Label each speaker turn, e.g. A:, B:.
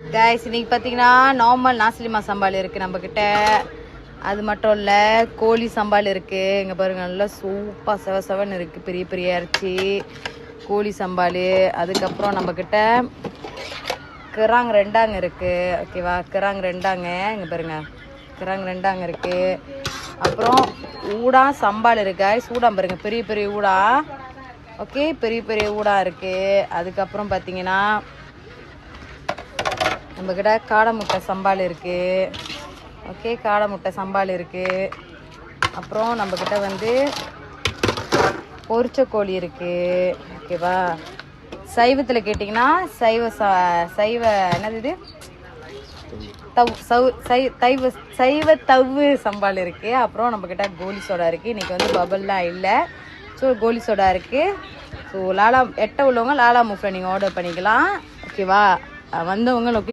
A: Guys இன்னைக்கு பார்த்தீங்கன்னா normal நாசிலிமா Sambhal இருக்குது நம்மக்கிட்ட. அது மட்டும் இல்லை கோழி சம்பால் இருக்குது. இங்கே பாருங்க நல்லா சூப்பாக செவன்னு இருக்குது, பெரிய பெரிய இறைச்சி கோழி சம்பால். அதுக்கப்புறம் நம்மக்கிட்ட கிராங் ரெண்டாங்க இருக்குது. ஓகேவா, கிராங் ரெண்டாங்க இங்கே பாருங்க, கிராங் ரெண்டாங்க இருக்குது. அப்புறம் ஊடா சம்பால் இருக்கு. ஊடா பாருங்க, பெரிய பெரிய ஊடா. ஓகே, பெரிய பெரிய ஊடா இருக்குது. அதுக்கப்புறம் பார்த்தீங்கன்னா நம்மக்கிட்ட காடை முட்டை சம்பால் இருக்குது. ஓகே, காடை முட்டை சம்பால் இருக்குது. அப்புறம் நம்மக்கிட்ட வந்து பொரிச்ச கோழி இருக்குது. ஓகேவா, சைவத்தில் கேட்டிங்கன்னா சைவ என்னது இது சைவ தவு சம்பால் இருக்குது. அப்புறம் நம்மக்கிட்ட கோலி சோடா இருக்குது. இன்றைக்கி வந்து பபல்லாம் இல்லை, ஸோ கோலி சோடா இருக்குது. ஸோ லாலா எட்ட உள்ளவங்க லாலா மூஃபில் நீங்கள் ஆர்டர் பண்ணிக்கலாம். ஓகேவா, வந்தவங்க